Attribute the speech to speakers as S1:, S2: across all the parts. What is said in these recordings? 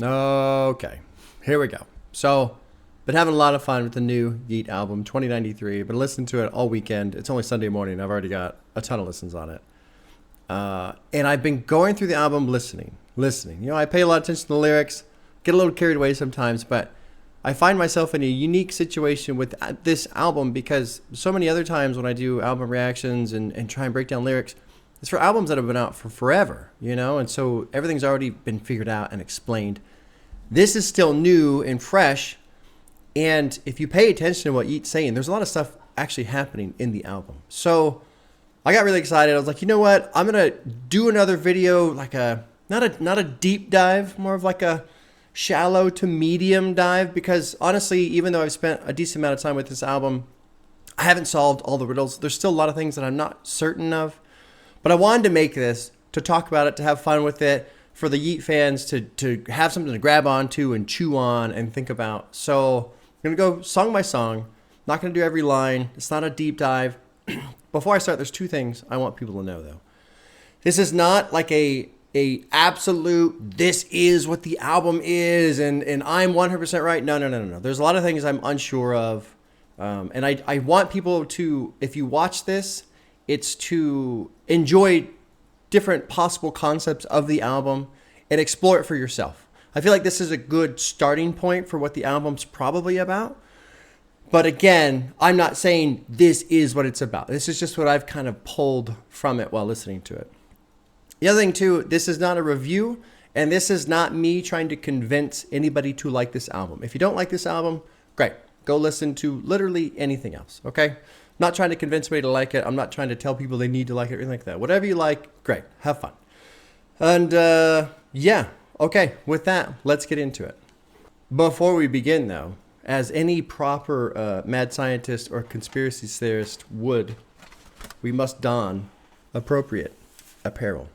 S1: Okay, here we go. So, been having a lot of fun with the new Yeat album, 2093. Been listening to it all weekend. It's only Sunday morning. I've already got a ton of listens on it. And I've been going through the album listening. You know, I pay a lot of attention to the lyrics, get a little carried away sometimes, but I find myself in a unique situation with this album because so many other times when I do album reactions and try and break down lyrics, it's for albums that have been out for forever, you know, and so everything's already been figured out and explained. This is still new and fresh, and if you pay attention to what Yeat's saying, there's a lot of stuff actually happening in the album. So I got really excited. I was like, you know what? I'm gonna do another video, like not a deep dive, more of like a shallow to medium dive, because honestly, even though I've spent a decent amount of time with this album, I haven't solved all the riddles. There's still a lot of things that I'm not certain of. But I wanted to make this, to talk about it, to have fun with it, for the Yeat fans to have something to grab onto and chew on and think about. So I'm going to go song by song. Not going to do every line. It's not a deep dive. Before I start, there's two things I want people to know, though. This is not like a absolute, this is what the album is, and I'm 100% right. No. There's a lot of things I'm unsure of. And I want people to, if you watch this, it's to enjoy different possible concepts of the album and explore it for yourself. I feel like this is a good starting point for what the album's probably about. But again, I'm not saying this is what it's about. This is just what I've kind of pulled from it while listening to it. The other thing too, this is not a review, and this is not me trying to convince anybody to like this album. If you don't like this album, great. Go listen to literally anything else, okay? Not trying to convince anybody to like it. I'm not trying to tell people they need to like it or anything like that. Whatever you like, great. Have fun. And yeah, okay. With that, let's get into it. Before we begin, though, as any proper mad scientist or conspiracy theorist would, we must don appropriate apparel.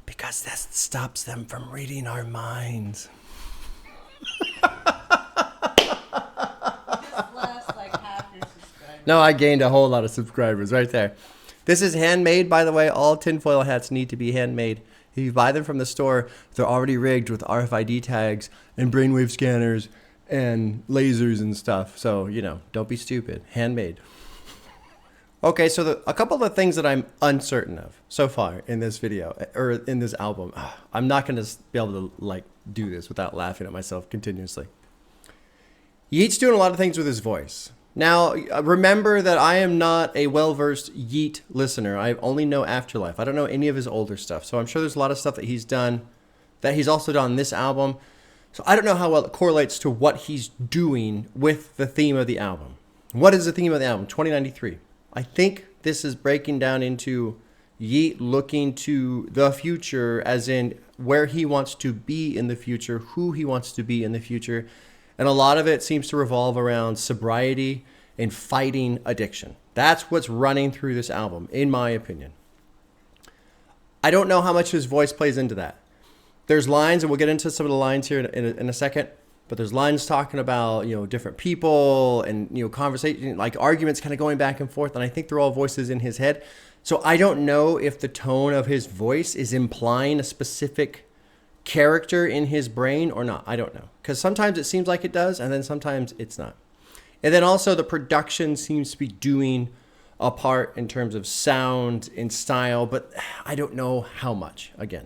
S1: Because that stops them from reading our minds. No, I gained a whole lot of subscribers right there. This is handmade, by the way. All tinfoil hats need to be handmade. If you buy them from the store, they're already rigged with RFID tags and brainwave scanners and lasers and stuff. So, you know, don't be stupid. Handmade. Okay, so a couple of things that I'm uncertain of so far in this video, or in this album. I'm not going to be able to, like, do this without laughing at myself continuously. Yeat's doing a lot of things with his voice. Now, remember that I am not a well-versed Yeat listener. I only know Afterlife. I don't know any of his older stuff. So I'm sure there's a lot of stuff that he's done, that he's also done on this album. So I don't know how well it correlates to what he's doing with the theme of the album. What is the theme of the album? 2093. I think this is breaking down into Yeat looking to the future, as in where he wants to be in the future, who he wants to be in the future. And a lot of it seems to revolve around sobriety and fighting addiction. That's what's running through this album, in my opinion. I don't know how much his voice plays into that. There's lines, and we'll get into some of the lines here in a second, but there's lines talking about, you know, different people and, you know, conversation, like arguments kind of going back and forth, and I think they're all voices in his head. So I don't know if the tone of his voice is implying a specific character in his brain or not. I don't know, because sometimes it seems like it does, and then sometimes it's not. And then also the production seems to be doing a part in terms of sound and style, but I don't know how much, again.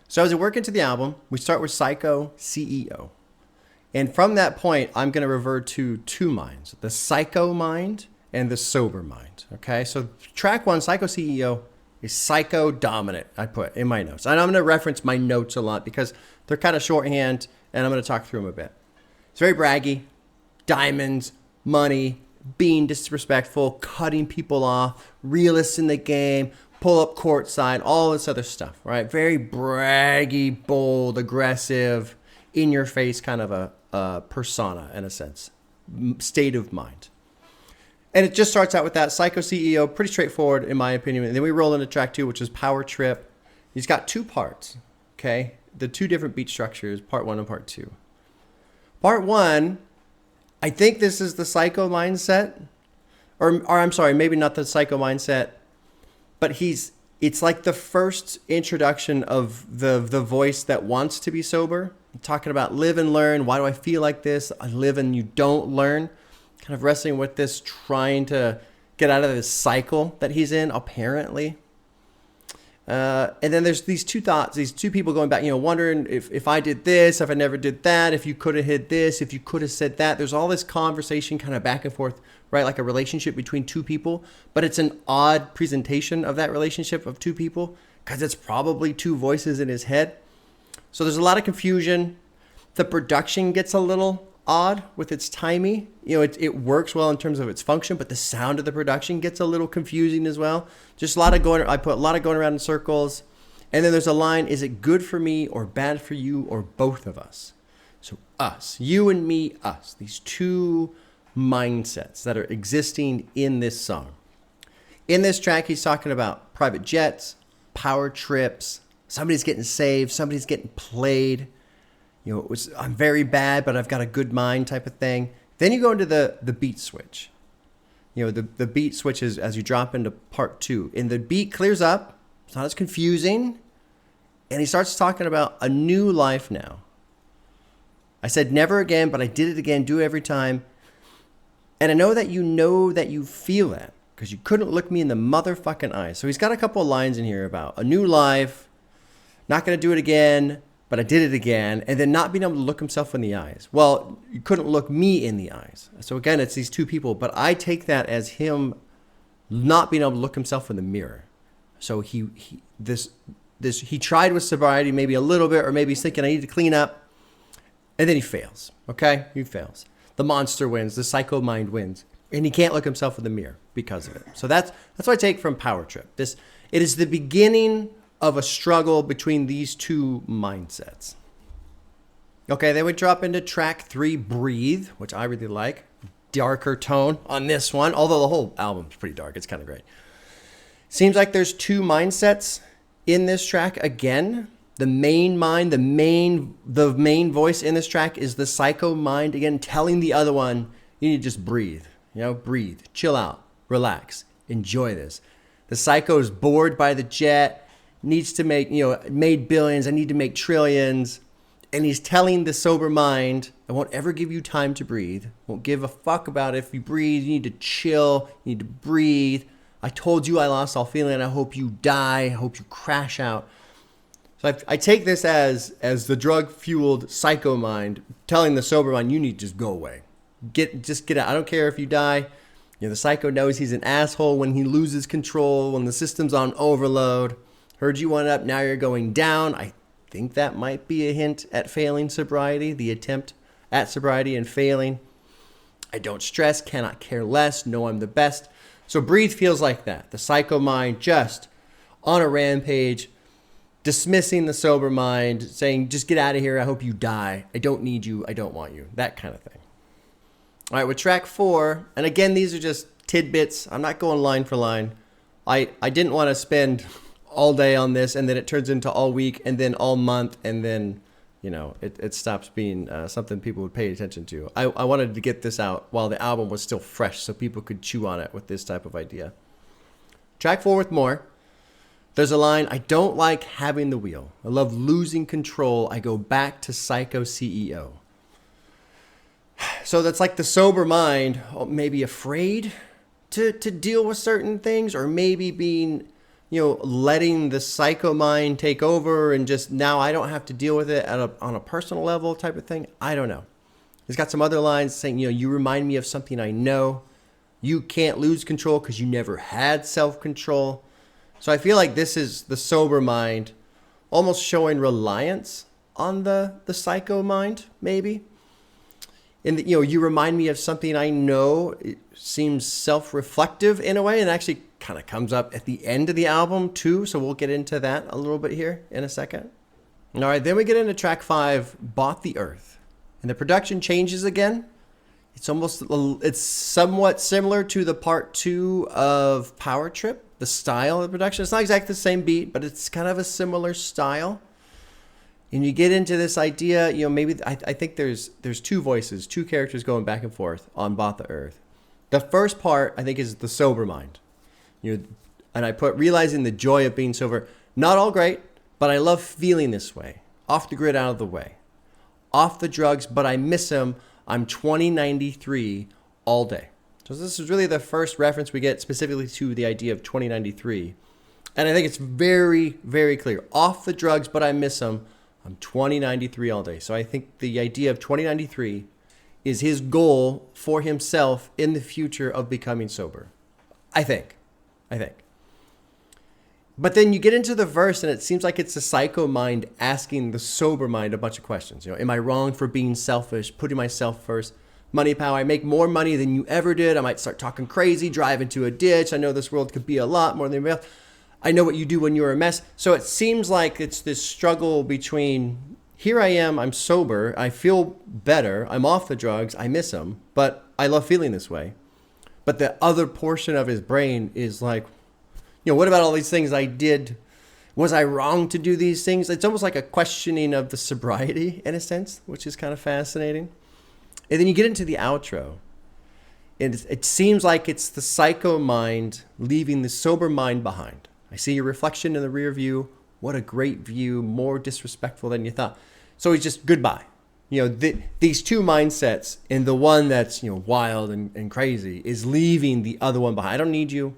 S1: So as we work into the album, we start with Psycho CEO. And from that point, I'm going to revert to two minds, the psycho mind and the sober mind. Okay, so track one, Psycho CEO, is psycho dominant, I put in my notes. And I'm going to reference my notes a lot because they're kind of shorthand, and I'm going to talk through them a bit. It's very braggy, diamonds, money, being disrespectful, cutting people off, realists in the game, pull up courtside, all this other stuff, right? Very braggy, bold, aggressive, in your face kind of a persona in a sense, state of mind. And it just starts out with that Psycho CEO, pretty straightforward in my opinion. And then we roll into track two, which is Power Trip. He's got two parts, okay? The two different beat structures, part one and part two. Part one, I think this is the Psycho mindset, or I'm sorry, maybe not the Psycho mindset, but it's like the first introduction of the voice that wants to be sober, talking about live and learn. Why do I feel like this? I live and you don't learn. Kind of wrestling with this, trying to get out of this cycle that he's in, apparently. And then there's these two thoughts, these two people going back, wondering if I did this, if I never did that, if you could have hit this, if you could have said that. There's all this conversation kind of back and forth, right? Like a relationship between two people, but it's an odd presentation of that relationship of two people because it's probably two voices in his head. So there's a lot of confusion. The production gets a little odd with its timing. It works well in terms of its function, but the sound of the production gets a little confusing as well. Just I put a lot of going around in circles. And then there's a line, is it good for me or bad for you or both of us? So us, you and me, us, these two mindsets that are existing in this song. In this track, he's talking about private jets, power trips, somebody's getting saved, somebody's getting played. I'm very bad, but I've got a good mind type of thing. Then you go into the beat switch. The beat switches as you drop into part 2. And the beat clears up. It's not as confusing. And he starts talking about a new life now. I said never again, but I did it again, do it every time. And I know that you feel that because you couldn't look me in the motherfucking eyes. So he's got a couple of lines in here about a new life, not going to do it again, but I did it again, and then not being able to look himself in the eyes. Well, you couldn't look me in the eyes. So again, it's these two people, but I take that as him not being able to look himself in the mirror. So he tried with sobriety maybe a little bit, or maybe he's thinking I need to clean up, and then he fails. Okay, he fails. The monster wins. The psycho mind wins, and he can't look himself in the mirror because of it. So that's what I take from Power Trip. It is the beginning of a struggle between these two mindsets. Okay, then we drop into track 3, Breathe, which I really like. Darker tone on this one, although the whole album's pretty dark. It's kind of great. Seems like there's two mindsets in this track again. The main mind, the main voice in this track is the psycho mind, again, telling the other one, you need to just breathe. Breathe, chill out, relax, enjoy this. The psycho is bored by the jet, needs to make, made billions, I need to make trillions. And he's telling the sober mind, I won't ever give you time to breathe. Won't give a fuck about if you breathe. You need to chill. You need to breathe. I told you I lost all feeling. I hope you die. I hope you crash out. So I take this as the drug-fueled psycho mind telling the sober mind, you need to just go away. Just get out. I don't care if you die. The psycho knows he's an asshole when he loses control, when the system's on overload. Heard you went up, now you're going down. I think that might be a hint at failing sobriety, the attempt at sobriety and failing. I don't stress, cannot care less, know I'm the best. So Breathe feels like that. The psycho mind just on a rampage, dismissing the sober mind, saying, just get out of here, I hope you die. I don't need you, I don't want you. That kind of thing. All right, with track 4, and again, these are just tidbits. I'm not going line for line. I didn't want to spend all day on this, and then it turns into all week, and then all month, and then, it stops being something people would pay attention to. I wanted to get this out while the album was still fresh so people could chew on it with this type of idea. Track 4 with More. There's a line, I don't like having the wheel. I love losing control. I go back to Psycho CEO. So that's like the sober mind, maybe afraid to deal with certain things, or maybe being, letting the psycho mind take over and just now I don't have to deal with it on a personal level type of thing. I don't know. He's got some other lines saying, you remind me of something I know. You can't lose control because you never had self-control. So I feel like this is the sober mind almost showing reliance on the psycho mind, maybe. And you remind me of something I know. It seems self-reflective in a way, and actually kind of comes up at the end of the album too. So we'll get into that a little bit here in a second. All right, then we get into track 5, Bought the Earth, and the production changes again. It's somewhat similar to the part 2 of Power Trip. The style of the production, it's not exactly the same beat, but it's kind of a similar style. And you get into this idea, maybe I think there's two voices, two characters going back and forth on Bought the Earth. The first part, I think, is the sober mind. And I put realizing the joy of being sober. Not all great, but I love feeling this way. Off the grid, out of the way. Off the drugs, but I miss him. I'm 2093 all day. So this is really the first reference we get specifically to the idea of 2093. And I think it's very, very clear. Off the drugs, but I miss him. I'm 2093 all day. So I think the idea of 2093 is his goal for himself in the future of becoming sober. I think. But then you get into the verse and it seems like it's the psycho mind asking the sober mind a bunch of questions. Am I wrong for being selfish, putting myself first? Money, power, I make more money than you ever did. I might start talking crazy, drive into a ditch. I know this world could be a lot more than anybody else. I know what you do when you're a mess. So it seems like it's this struggle between, here I am, I'm sober, I feel better, I'm off the drugs, I miss them, but I love feeling this way. But the other portion of his brain is like, what about all these things I did? Was I wrong to do these things? It's almost like a questioning of the sobriety in a sense, which is kind of fascinating. And then you get into the outro. And it seems like it's the psycho mind leaving the sober mind behind. I see your reflection in the rear view. What a great view, more disrespectful than you thought. So he's just goodbye. These two mindsets, and the one that's wild and crazy is leaving the other one behind. I don't need you.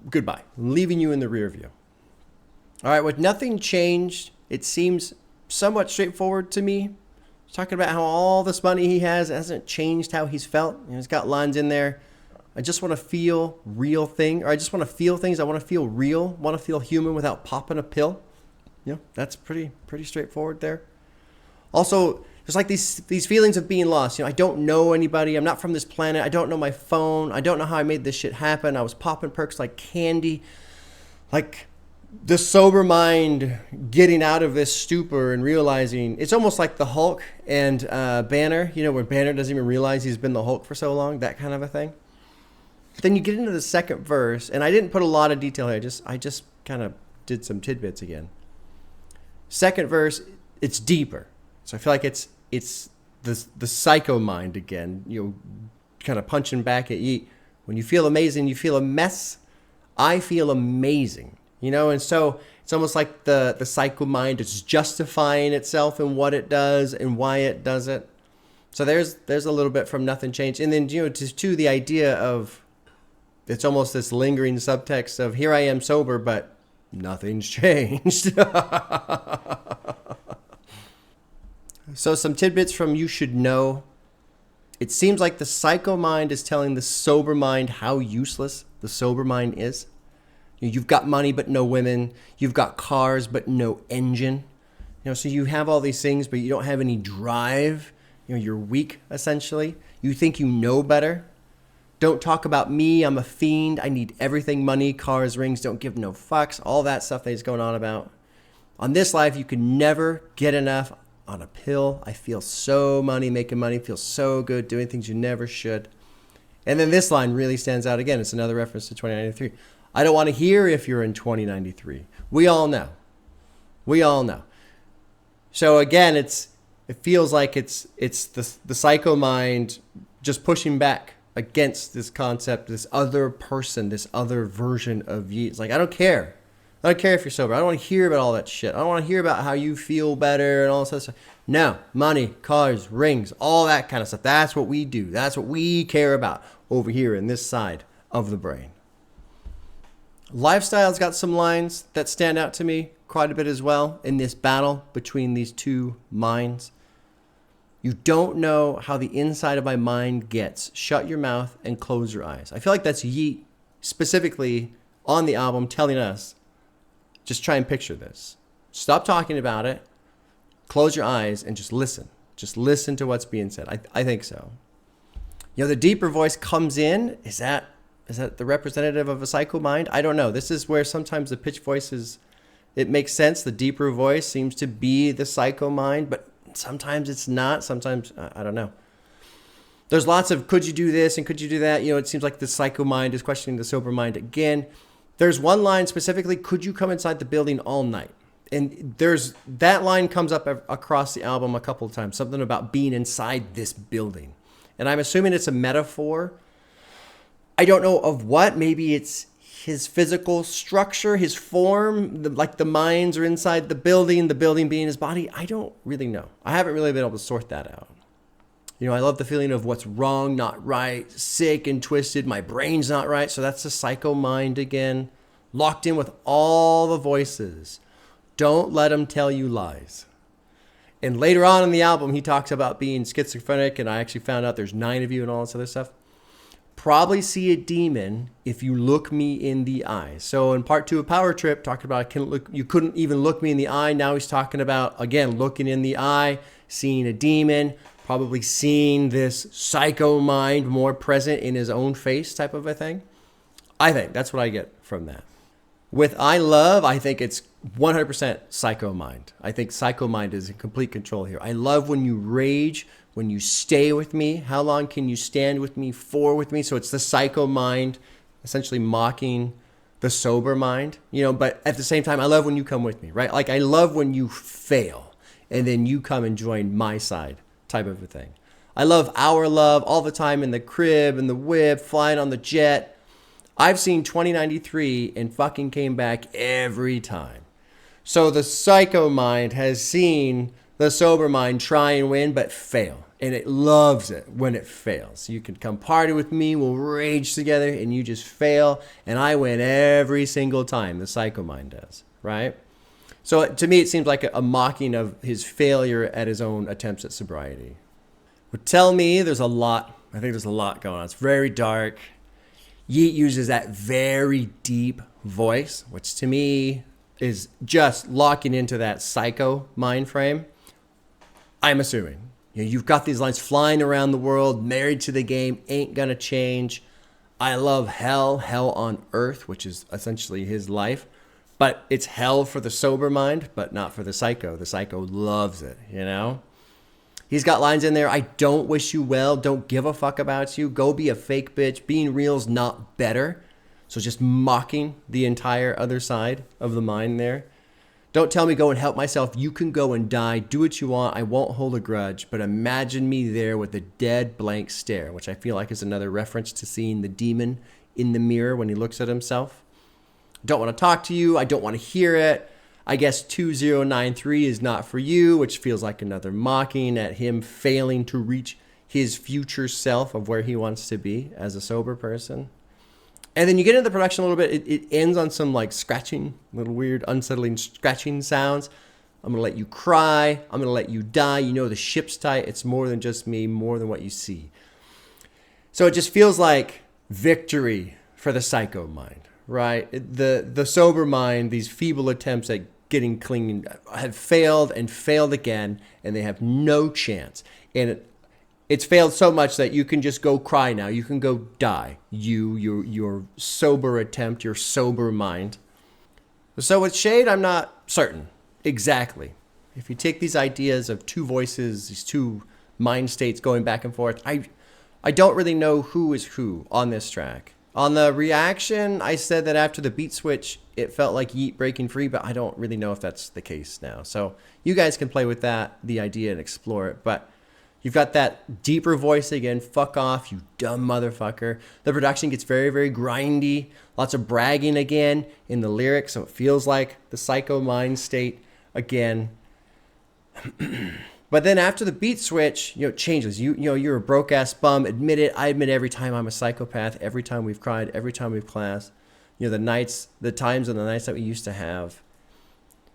S1: Goodbye. I'm leaving you in the rear view. All right, with nothing changed, it seems somewhat straightforward to me. He's talking about how all this money he has hasn't changed how he's felt. He's got lines in there. I just want to feel real thing, or I just want to feel things. I want to feel real, want to feel human without popping a pill. That's pretty straightforward there. Also, there's like these feelings of being lost. I don't know anybody. I'm not from this planet. I don't know my phone. I don't know how I made this shit happen. I was popping perks like candy. Like the sober mind getting out of this stupor and realizing it's almost like the Hulk and Banner, where Banner doesn't even realize he's been the Hulk for so long, that kind of a thing. But then you get into the second verse, and I didn't put a lot of detail here. I just kind of did some tidbits again. Second verse, it's deeper. So I feel like it's the psycho mind again, kind of punching back at Yeat. When you feel amazing, you feel a mess. I feel amazing, and so it's almost like the psycho mind is justifying itself in what it does and why it does it. So there's a little bit from nothing changed. And then, to the idea of, it's almost this lingering subtext of here I am sober, but nothing's changed. So some tidbits from You Should Know. It seems like the psycho mind is telling the sober mind how useless the sober mind is. You've got money, but no women. You've got cars, but no engine. So you have all these things, but you don't have any drive. You're weak, essentially. You think you know better. Don't talk about me. I'm a fiend. I need everything. Money, cars, rings. Don't give no fucks. All that stuff that he's going on about. On this life, you can never get enough. On a pill, I feel so making money, feel so good, doing things you never should. And then this line really stands out again. It's another reference to 2093. I don't want to hear if you're in 2093. We all know. So again, it feels like it's the psycho mind just pushing back against this concept, this other person, this other version of Yeat. It's like, I don't care. I don't care if you're sober. I don't want to hear about all that shit. I don't want to hear about how you feel better and all this other stuff. No, money, cars, rings, all that kind of stuff. That's what we do. That's what we care about over here in this side of the brain. Lifestyle's got some lines that stand out to me quite a bit as well in this battle between these two minds. You don't know how the inside of my mind gets. Shut your mouth and close your eyes. I feel like that's Yeat specifically on the album telling us, just try and picture this. Stop talking about it. Close your eyes and just listen. Just listen to what's being said. I think so. The deeper voice comes in. Is that the representative of a psycho mind? I don't know. This is where sometimes the pitch voice it makes sense. The deeper voice seems to be the psycho mind, but sometimes it's not. Sometimes, I don't know. There's lots of could you do this and could you do that? It seems like the psycho mind is questioning the sober mind again. There's one line specifically, could you come inside the building all night? And that line comes up across the album a couple of times, something about being inside this building. And I'm assuming it's a metaphor. I don't know of what. Maybe it's his physical structure, his form, like the minds are inside the building being his body. I don't really know. I haven't really been able to sort that out. You know, I love the feeling of what's wrong, not right, sick and twisted. My brain's not right. So that's the psycho mind again, locked in with all the voices. Don't let them tell you lies. And later on in the album, he talks about being schizophrenic, and I actually found out there's 9 of you and all this other stuff. Probably see a demon if you look me in the eye. So in part 2 of Power Trip, talking about you couldn't even look me in the eye. Now he's talking about, again, looking in the eye, seeing a demon, probably seeing this psycho mind more present in his own face type of a thing. I think that's what I get from that. With I Love, I think it's 100% psycho mind. I think psycho mind is in complete control here. I love when you rage, when you stay with me. How long can you stand with me, with me? So it's the psycho mind essentially mocking the sober mind, you know, but at the same time, I love when you come with me, right? Like I love when you fail and then you come and join my side type of a thing. I love our love all the time in the crib and the whip, flying on the jet. I've seen 2093 and fucking came back every time. So the psycho mind has seen the sober mind try and win, but fail. And it loves it when it fails. You can come party with me, we'll rage together, and you just fail. And I win every single time, the psycho mind does, right? So to me, it seems like a mocking of his failure at his own attempts at sobriety. Would tell me there's a lot. I think there's a lot going on. It's very dark. Yeat uses that very deep voice, which to me is just locking into that psycho mind frame. I'm assuming. You know, you've got these lines flying around the world, married to the game, ain't gonna change. I love hell on earth, which is essentially his life. But it's hell for the sober mind, but not for the psycho. The psycho loves it, you know? He's got lines in there. I don't wish you well. Don't give a fuck about you. Go be a fake bitch. Being real's not better. So just mocking the entire other side of the mind there. Don't tell me go and help myself. You can go and die. Do what you want. I won't hold a grudge. But imagine me there with a dead blank stare, which I feel like is another reference to seeing the demon in the mirror when he looks at himself. Don't want to talk to you. I don't want to hear it. I guess 2093 is not for you, which feels like another mocking at him failing to reach his future self of where he wants to be as a sober person. And then you get into the production a little bit. It ends on some like scratching, little weird, unsettling scratching sounds. I'm going to let you cry. I'm going to let you die. You know the ship's tight. It's more than just me, more than what you see. So it just feels like victory for the psycho mind, right? The sober mind, these feeble attempts at getting clean have failed and failed again, and they have no chance. And it's failed so much that you can just go cry now. You can go die. Your sober attempt, your sober mind. So with Shade, I'm not certain exactly. If you take these ideas of two voices, these two mind states going back and forth, I don't really know who is who on this track. On the reaction, I said that after the beat switch, it felt like Yeat breaking free, but I don't really know if that's the case now. So you guys can play with that, the idea, and explore it. But you've got that deeper voice again. Fuck off, you dumb motherfucker. The production gets very, very grindy. Lots of bragging again in the lyrics, so it feels like the psycho mind state again. But then after the beat switch, it changes. You're a broke ass bum. Admit it. I admit every time I'm a psychopath. Every time we've cried. Every time we've classed. The times and the nights that we used to have.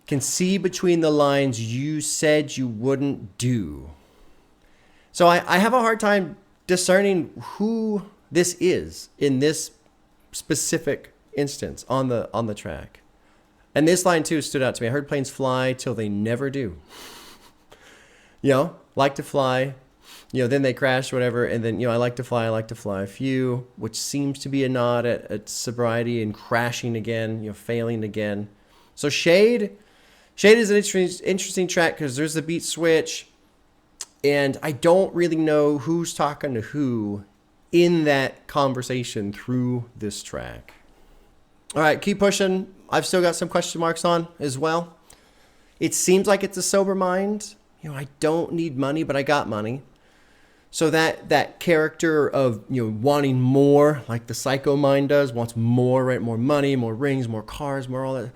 S1: Can see between the lines you said you wouldn't do. So I have a hard time discerning who this is in this specific instance on the track. And this line too stood out to me. I heard planes fly till they never do. Like to fly, then they crash, whatever. And then, I like to fly a few, which seems to be a nod at sobriety and crashing again, failing again. So Shade is an interesting track because there's the beat switch. And I don't really know who's talking to who in that conversation through this track. All right, keep pushing. I've still got some question marks on as well. It seems like it's a sober mind. I don't need money, but I got money. So that character of, wanting more, like the psycho mind does, wants more, right? More money, more rings, more cars, more all that.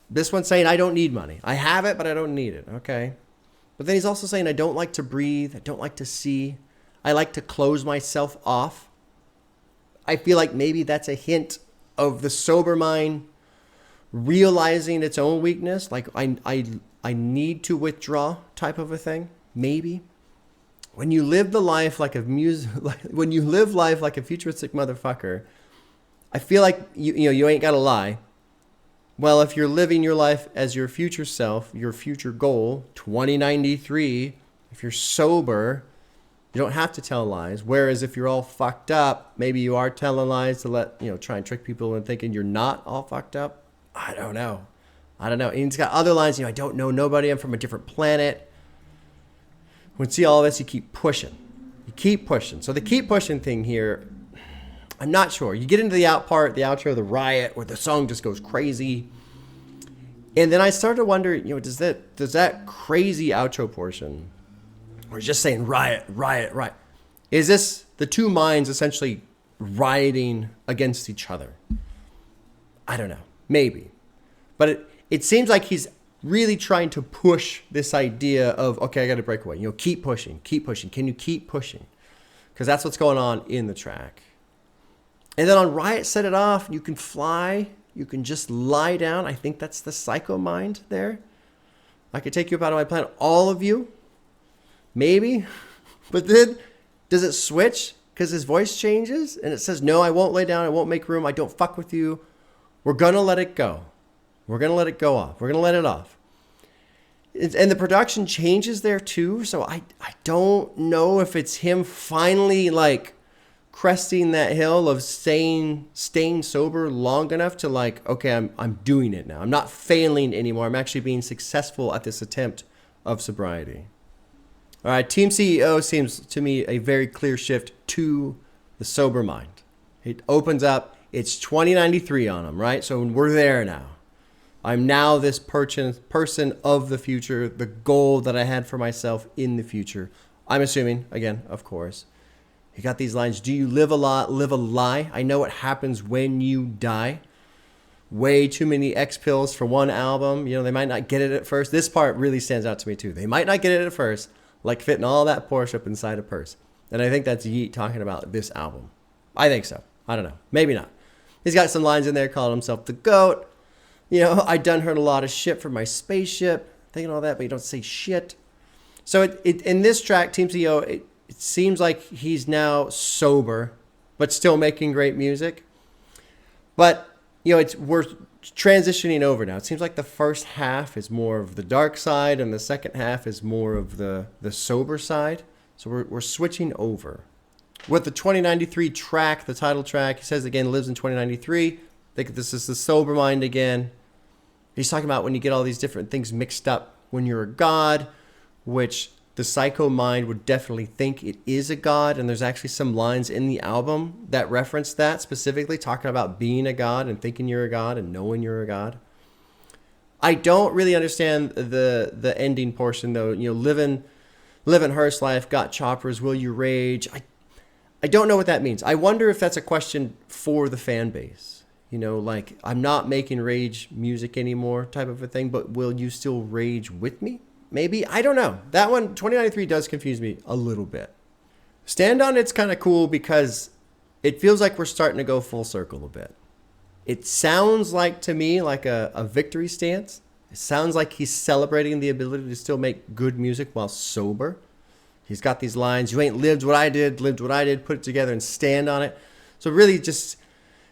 S1: This one's saying, I don't need money. I have it, but I don't need it, okay? But then he's also saying, I don't like to breathe. I don't like to see. I like to close myself off. I feel like maybe that's a hint of the sober mind realizing its own weakness. Like, I need to withdraw type of a thing, maybe. When you live the life like when you live life like a futuristic motherfucker, I feel like you ain't gotta lie. Well, if you're living your life as your future self, your future goal, 2093, if you're sober, you don't have to tell lies. Whereas if you're all fucked up, maybe you are telling lies to try and trick people into thinking you're not all fucked up. I don't know. And he's got other lines, I don't know nobody. I'm from a different planet. When you see all this, you keep pushing. So the keep pushing thing here, I'm not sure. You get into the outro, the riot, where the song just goes crazy. And then I started to wonder, does that crazy outro portion, or just saying riot, is this the two minds essentially rioting against each other? I don't know. Maybe. But it seems like he's really trying to push this idea of, okay, I got to break away. Keep pushing. Can you keep pushing? Because that's what's going on in the track. And then on Riot, Set It Off, you can fly. You can just lie down. I think that's the psycho mind there. I could take you up out of my planet. All of you. Maybe. But then, does it switch? Because his voice changes and it says, no, I won't lay down. I won't make room. I don't fuck with you. We're going to let it go. We're going to let it go off. We're going to let it off. And the production changes there too. So I don't know if it's him finally cresting that hill of staying sober long enough to okay, I'm doing it now. I'm not failing anymore. I'm actually being successful at this attempt of sobriety. All right, Team CEO seems to me a very clear shift to the sober mind. It opens up. It's 2093 on him, right? So we're there now. I'm now this person of the future, the goal that I had for myself in the future. I'm assuming, again, of course. You got these lines, do you live a lie? I know what happens when you die. Way too many X pills for one album. They might not get it at first. This part really stands out to me too. They might not get it at first, like fitting all that Porsche up inside a purse. And I think that's Yeat talking about this album. I think so. I don't know. Maybe not. He's got some lines in there calling himself the GOAT. I done heard a lot of shit from my spaceship, thinking all that, but you don't say shit. So in this track, Team CEO, it seems like he's now sober, but still making great music. But, we're transitioning over now. It seems like the first half is more of the dark side, and the second half is more of the sober side. So we're switching over. With the 2093 track, the title track, he says again, lives in 2093. I think this is the sober mind again. He's talking about when you get all these different things mixed up when you're a god, which the psycho mind would definitely think it is a god. And there's actually some lines in the album that reference that specifically, talking about being a god and thinking you're a god and knowing you're a god. I don't really understand the ending portion though. Living hearse life, got choppers, will you rage? I don't know what that means. I wonder if that's a question for the fan base. I'm not making rage music anymore type of a thing, but will you still rage with me? Maybe. I don't know. That one, 2093, does confuse me a little bit. Stand On It's kind of cool because it feels like we're starting to go full circle a bit. It sounds like to me like a victory stance. It sounds like he's celebrating the ability to still make good music while sober. He's got these lines, you ain't lived what I did, put it together and stand on it. So really just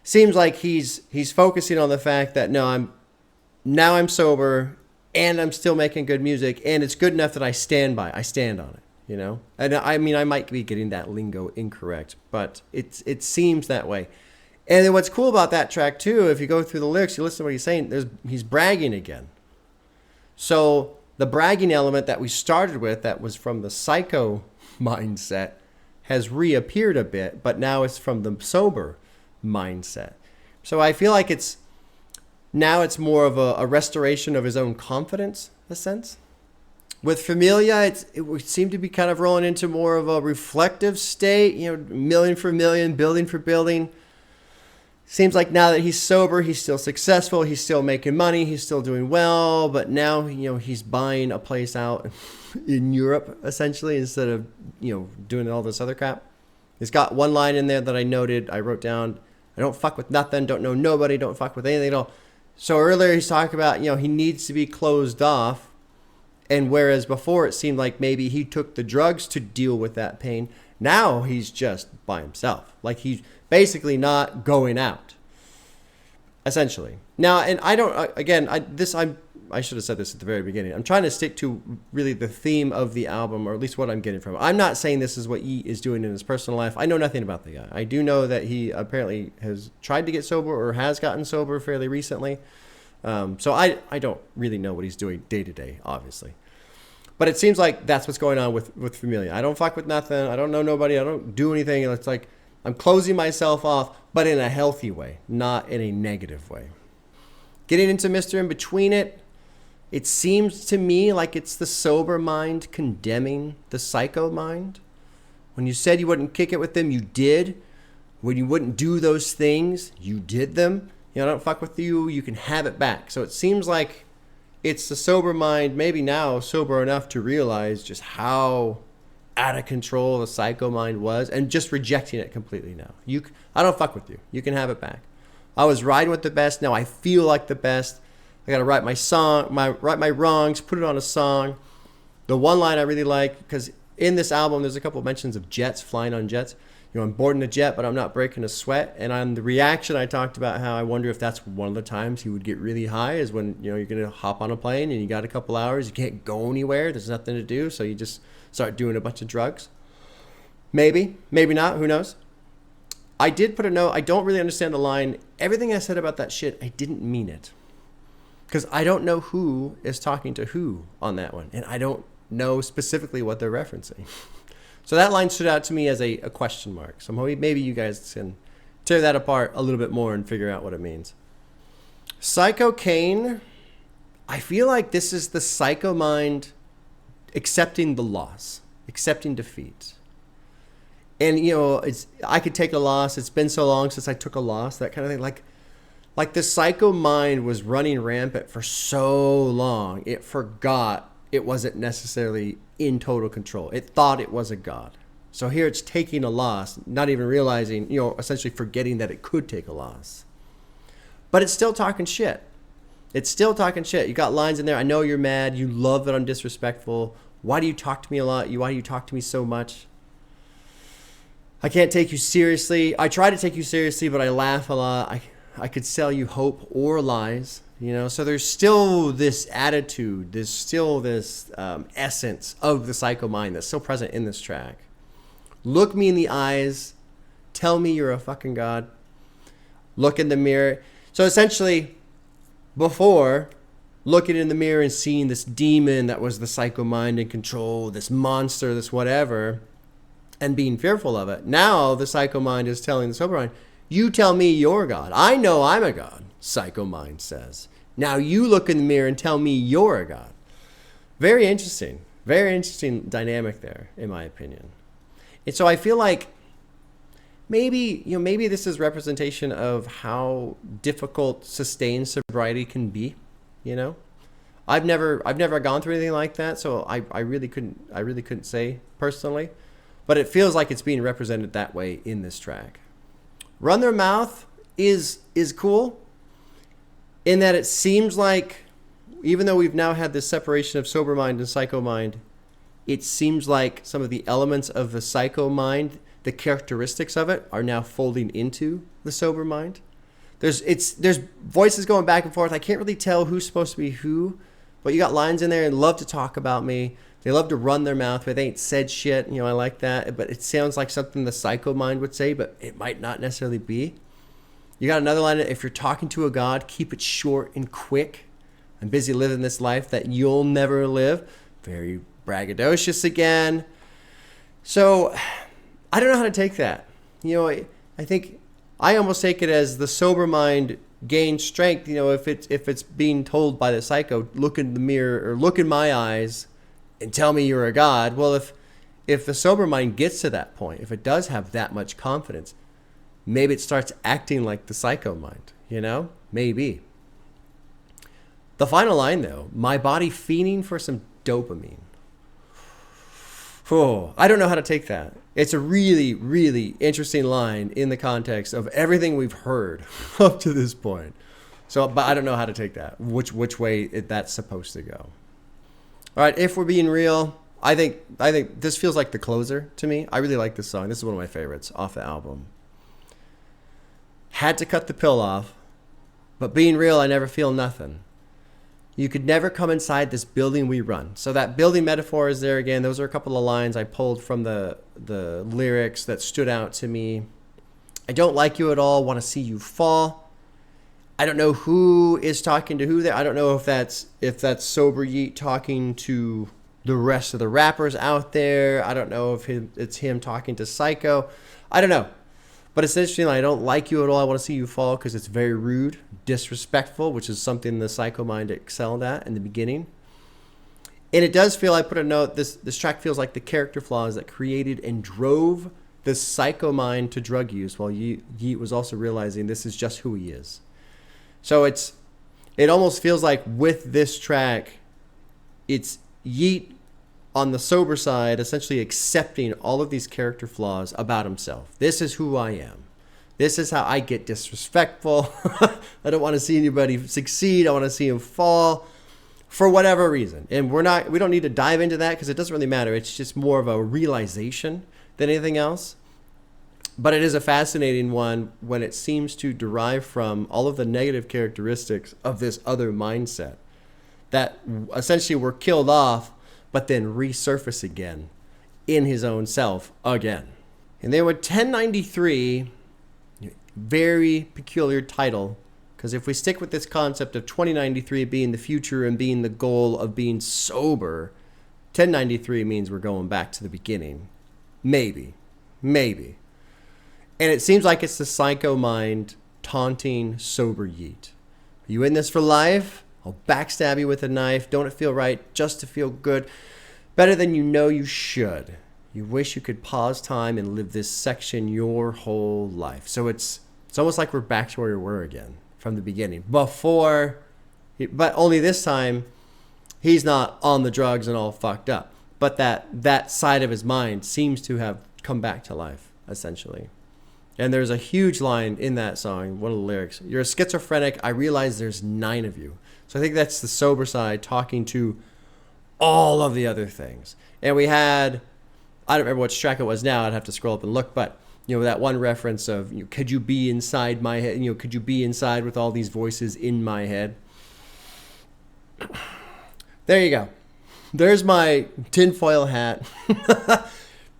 S1: seems like he's focusing on the fact that I'm sober and I'm still making good music and it's good enough that I stand on it, And I mean, I might be getting that lingo incorrect, but it seems that way. And then what's cool about that track too, if you go through the lyrics, you listen to what he's saying, he's bragging again. So the bragging element that we started with, that was from the psycho mindset, has reappeared a bit, but now it's from the sober mindset. So I feel like it's more of a restoration of his own confidence, in a sense. With Familia, it would seem to be kind of rolling into more of a reflective state, million for million, building for building. Seems like now that he's sober, he's still successful, he's still making money, he's still doing well, but now, he's buying a place out in Europe, essentially, instead of, doing all this other crap. He's got one line in there that I wrote down, I don't fuck with nothing, don't know nobody, don't fuck with anything at all. So earlier he's talking about, he needs to be closed off, and whereas before it seemed like maybe he took the drugs to deal with that pain, now he's just by himself. Like he's basically not going out, essentially. Now, and I don't, again, I should have said this at the very beginning. I'm trying to stick to really the theme of the album, or at least what I'm getting from it. I'm not saying this is what Yeat is doing in his personal life. I know nothing about the guy. I do know that he apparently has tried to get sober or has gotten sober fairly recently. So I don't really know what he's doing day to day, obviously. But it seems like that's what's going on with Familia. I don't fuck with nothing. I don't know nobody. I don't do anything. It's like I'm closing myself off, but in a healthy way, not in a negative way. Getting into Mr. In Between it seems to me like it's the sober mind condemning the psycho mind. When you said you wouldn't kick it with them, you did. When you wouldn't do those things, you did them. I don't fuck with you, you can have it back. So it seems like it's the sober mind, maybe now sober enough to realize just how out of control the psycho mind was and just rejecting it completely now. I don't fuck with you. You can have it back. I was riding with the best. Now I feel like the best. I got to write write my wrongs, put it on a song. The one line I really like, because in this album, there's a couple of mentions of jets, flying on jets. I'm boarding a jet, but I'm not breaking a sweat. And on the reaction, I talked about how I wonder if that's one of the times he would get really high is when, you're going to hop on a plane and you got a couple hours. You can't go anywhere. There's nothing to do. So you just start doing a bunch of drugs. Maybe, maybe not. Who knows? I did put a note. I don't really understand the line. Everything I said about that shit, I didn't mean it. Because I don't know who is talking to who on that one. And I don't know specifically what they're referencing. So that line stood out to me as a question mark. So maybe you guys can tear that apart a little bit more and figure out what it means. Psycho Kane, I feel like this is the psycho mind accepting the loss, accepting defeat. And, I could take a loss. It's been so long since I took a loss, that kind of thing. Like the psycho mind was running rampant for so long, it forgot it wasn't necessarily in total control. It thought it was a god. So here it's taking a loss, not even realizing, essentially forgetting that it could take a loss. But it's still talking shit. It's still talking shit. You got lines in there. I know you're mad. You love that I'm disrespectful. Why do you talk to me a lot? Why do you talk to me so much? I can't take you seriously. I try to take you seriously, but I laugh a lot. I could sell you hope or lies. So there's still this attitude, there's still this essence of the psycho mind that's still present in this track. Look me in the eyes, tell me you're a fucking god, look in the mirror. So essentially, before, looking in the mirror and seeing this demon that was the psycho mind in control, this monster, this whatever, and being fearful of it. Now the psycho mind is telling the sober mind, you tell me you're God. I know I'm a God, psycho mind says. Now you look in the mirror and tell me you're a God. Very interesting dynamic there, in my opinion. And so I feel like maybe this is representation of how difficult sustained sobriety can be. I've never gone through anything like that, so I really couldn't say personally, but it feels like it's being represented that way in this track. Run Their Mouth is cool in that it seems like, even though we've now had this separation of sober mind and psycho mind, it seems like some of the elements of the psycho mind, the characteristics of it, are now folding into the sober mind. There's voices going back and forth. I can't really tell who's supposed to be who, but you got lines in there and love to talk about me. They love to run their mouth, but they ain't said shit. I like that. But it sounds like something the psycho mind would say, but it might not necessarily be. You got another line, if you're talking to a god, keep it short and quick. I'm busy living this life that you'll never live. Very braggadocious again. So I don't know how to take that. I think I almost take it as the sober mind gains strength. If it's being told by the psycho, look in the mirror or look in my eyes, and tell me you're a god. Well, if the sober mind gets to that point, if it does have that much confidence, maybe it starts acting like the psycho mind, you know? Maybe. The final line, though, my body fiending for some dopamine. Oh, I don't know how to take that. It's a really, really interesting line in the context of everything we've heard up to this point. So, but I don't know how to take that, which way that's supposed to go. All right, if we're being real, I think this feels like the closer to me. I really like this song. This is one of my favorites off the album. Had to cut the pill off, but being real, I never feel nothing. You could never come inside this building we run. So that building metaphor is there again. Those are a couple of lines I pulled from the lyrics that stood out to me. I don't like you at all, want to see you fall. I don't know who is talking to who there. I don't know if that's sober Yeat talking to the rest of the rappers out there. I don't know if it's him talking to Psycho. I don't know. But it's interesting. I don't like you at all. I want to see you fall because it's very rude, disrespectful, which is something the Psycho mind excelled at in the beginning. And it does feel, I put a note, this track feels like the character flaws that created and drove the Psycho mind to drug use, while Yeat was also realizing this is just who he is. So it almost feels like with this track, it's Yeat on the sober side, essentially accepting all of these character flaws about himself. This is who I am. This is how I get disrespectful. I don't want to see anybody succeed. I want to see him fall for whatever reason. And we don't need to dive into that because it doesn't really matter. It's just more of a realization than anything else. But it is a fascinating one when it seems to derive from all of the negative characteristics of this other mindset that essentially were killed off but then resurface again in his own self again. And then with 1093, very peculiar title, because if we stick with this concept of 2093 being the future and being the goal of being sober, 1093 means we're going back to the beginning. Maybe. And it seems like it's the Psycho mind taunting sober Yeat. Are you in this for life? I'll backstab you with a knife. Don't it feel right just to feel good? Better than you know you should. You wish you could pause time and live this section your whole life. So it's almost like we're back to where we were again from the beginning. But only this time, he's not on the drugs and all fucked up. But that side of his mind seems to have come back to life, essentially. And there's a huge line in that song, one of the lyrics. You're a schizophrenic. I realize there's 9 of you. So I think that's the sober side talking to all of the other things. And we had, I don't remember which track it was now. I'd have to scroll up and look. But, that one reference of, could you be inside my head? Could you be inside with all these voices in my head? There you go. There's my tinfoil hat.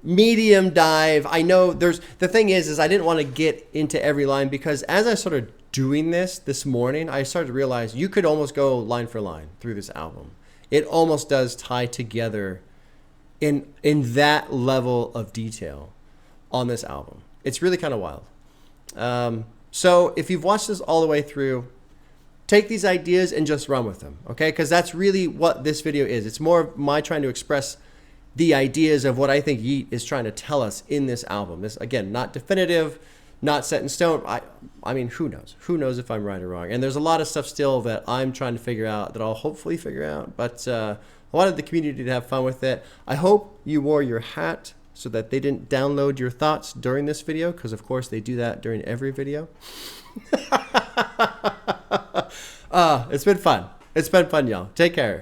S1: Medium dive. I know the thing is I didn't want to get into every line because as I started doing this morning, I started to realize you could almost go line for line through this album. It almost does tie together in that level of detail on this album. It's really kind of wild. So if you've watched this all the way through, take these ideas and just run with them, okay? Because that's really what this video is. It's more of my trying to express the ideas of what I think Yeat is trying to tell us in this album. This, again, not definitive, not set in stone. I mean, who knows? Who knows if I'm right or wrong? And there's a lot of stuff still that I'm trying to figure out that I'll hopefully figure out. But I wanted the community to have fun with it. I hope you wore your hat so that they didn't download your thoughts during this video, because, of course, they do that during every video. It's been fun. It's been fun, y'all. Take care.